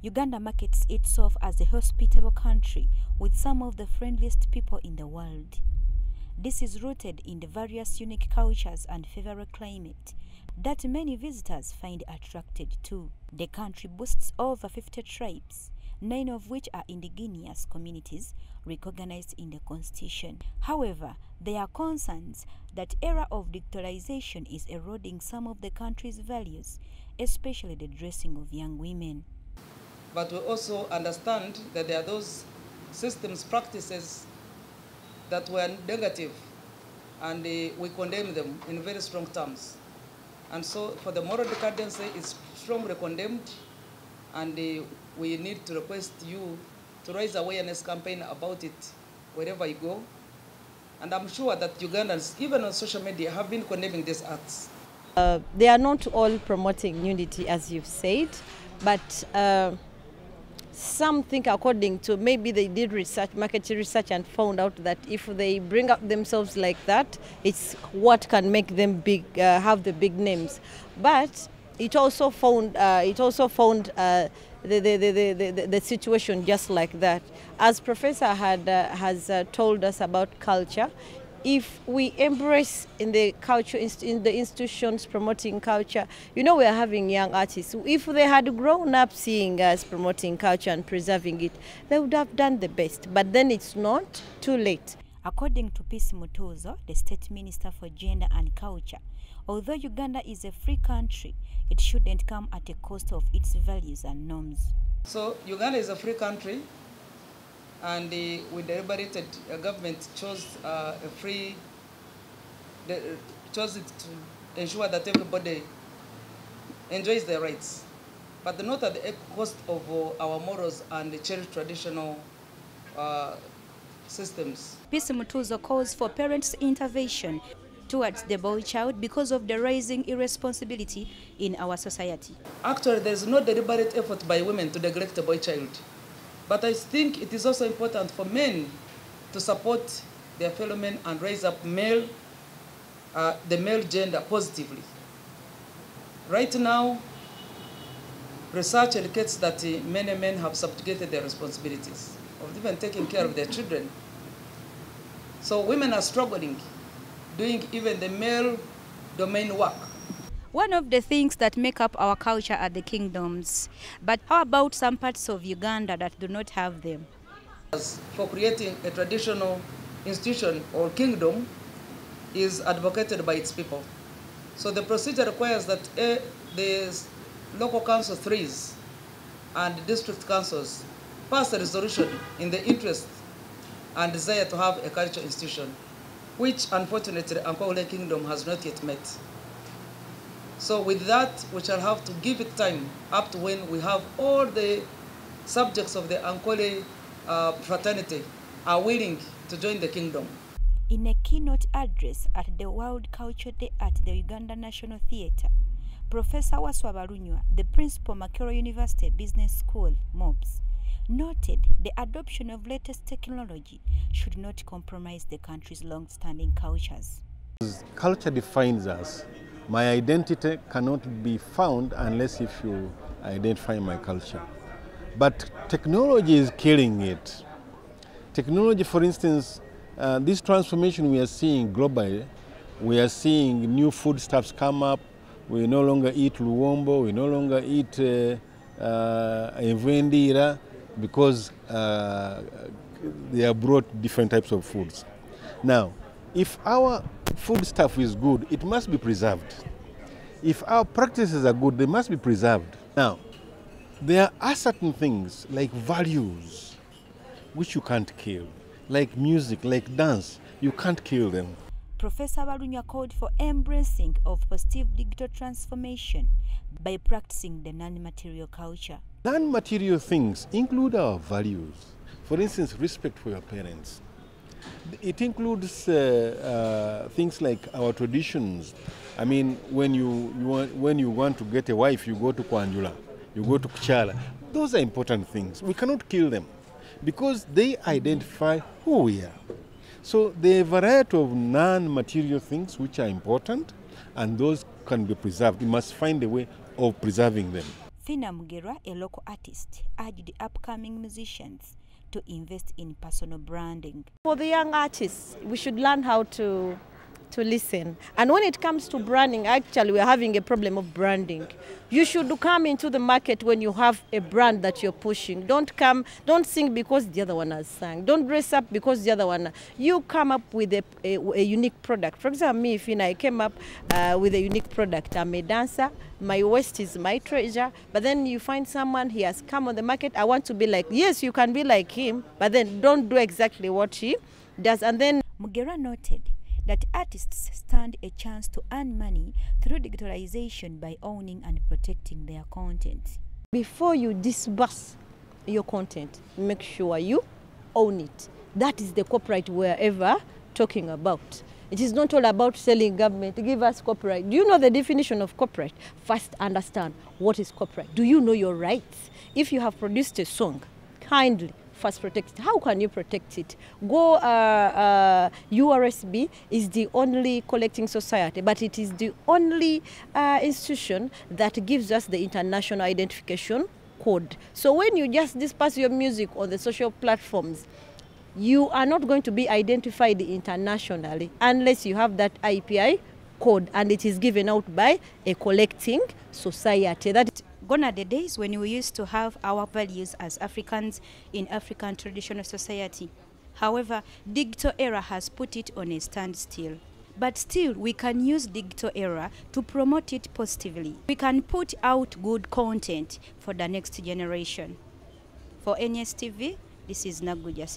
Uganda markets itself as a hospitable country with some of the friendliest people in the world. This is rooted in the various unique cultures and favorable climate that many visitors find attracted to. The country boasts over 50 tribes, 9 of which are indigenous communities recognized in the constitution. However, there are concerns that era of digitalization is eroding some of the country's values, especially the dressing of young women. But we also understand that there are those systems, practices that were negative, and we condemn them in very strong terms. And so for the moral decadency, it's strongly condemned, and we need to request you to raise awareness campaign about it wherever you go. And I'm sure that Ugandans, even on social media, have been condemning these acts. They are not all promoting unity, as you've said, but some think, according to, maybe they did research, market research, and found out that if they bring up themselves like that, it's what can make them big, have the big names. But it also found the situation just like that. As Professor has told us about culture, if we embrace in the culture, in the institutions promoting culture, you know, we are having young artists. If they had grown up seeing us promoting culture and preserving it, they would have done the best. But then it's not too late. According to Minister Mutuuzo, the State Minister for Gender and Culture, although Uganda is a free country, it shouldn't come at a cost of its values and norms. So Uganda is a free country, and we deliberated, government chose chose it to ensure that everybody enjoys their rights, but not at the cost of our morals and the cherished traditional systems. Minister Mutuuzo calls for parents' intervention towards the boy child because of the rising irresponsibility in our society. Actually, there's no deliberate effort by women to neglect the boy child. But I think it is also important for men to support their fellow men and raise up the male gender positively. Right now, research indicates that many men have subjugated their responsibilities of even taking care of their children. So women are struggling, doing even the male domain work. One of the things that make up our culture are the kingdoms. But how about some parts of Uganda that do not have them? For creating a traditional institution or kingdom is advocated by its people. So the procedure requires that the local council 3s and district councils pass a resolution in the interest and desire to have a cultural institution, which unfortunately Ankole Kingdom has not yet met. So with that, we shall have to give it time up to when we have all the subjects of the Ankole fraternity are willing to join the kingdom. In a keynote address at the World Culture Day at the Uganda National Theatre, Professor Waswabarunywa, the principal Makero University Business School, MOBS, noted the adoption of latest technology should not compromise the country's long-standing cultures. Culture defines us. My identity cannot be found unless if you identify my culture. But technology is killing it. Technology, for instance, this transformation we are seeing globally, we are seeing new foodstuffs come up. We no longer eat luwombo, we no longer eat evendira because they have brought different types of foods. Now, if our food stuff is good, it must be preserved. If our practices are good, they must be preserved. Now, there are certain things like values which you can't kill, like music, like dance, you can't kill them. Professor Barunywa called for embracing of positive digital transformation by practicing the non-material culture. Non-material things include our values. For instance, respect for your parents. It includes things like our traditions. I mean, when you want to get a wife, you go to Kwanjula, you go to Kuchala. Those are important things. We cannot kill them because they identify who we are. So there are a variety of non-material things which are important, and those can be preserved. We must find a way of preserving them. Fina Mugera, a local artist, urged the upcoming musicians to invest in personal branding. For the young artists, we should learn how to listen. And when it comes to branding, actually we're having a problem of branding. You should come into the market when you have a brand that you're pushing. Don't sing because the other one has sung. Don't dress up because the other one. You come up with a unique product. For example, me, Fina, I came up with a unique product. I'm a dancer. My waist is my treasure. But then you find someone, he has come on the market. I want to be like, yes, you can be like him, but then don't do exactly what he does. And then Mugera noted that artists stand a chance to earn money through digitalization by owning and protecting their content. Before you disburse your content, make sure you own it. That is the copyright we're ever talking about. It is not all about selling government, give us copyright. Do you know the definition of copyright? First, understand what is copyright. Do you know your rights? If you have produced a song, kindly first protect it. How can you protect it? Go, URSB is the only collecting society, but it is the only institution that gives us the international identification code. So when you just disperse your music on the social platforms, you are not going to be identified internationally unless you have that IPI code, and it is given out by a collecting society. Gone are the days when we used to have our values as Africans in African traditional society. However, digital era has put it on a standstill. But still, we can use digital era to promote it positively. We can put out good content for the next generation. For NSTV, this is Naguja.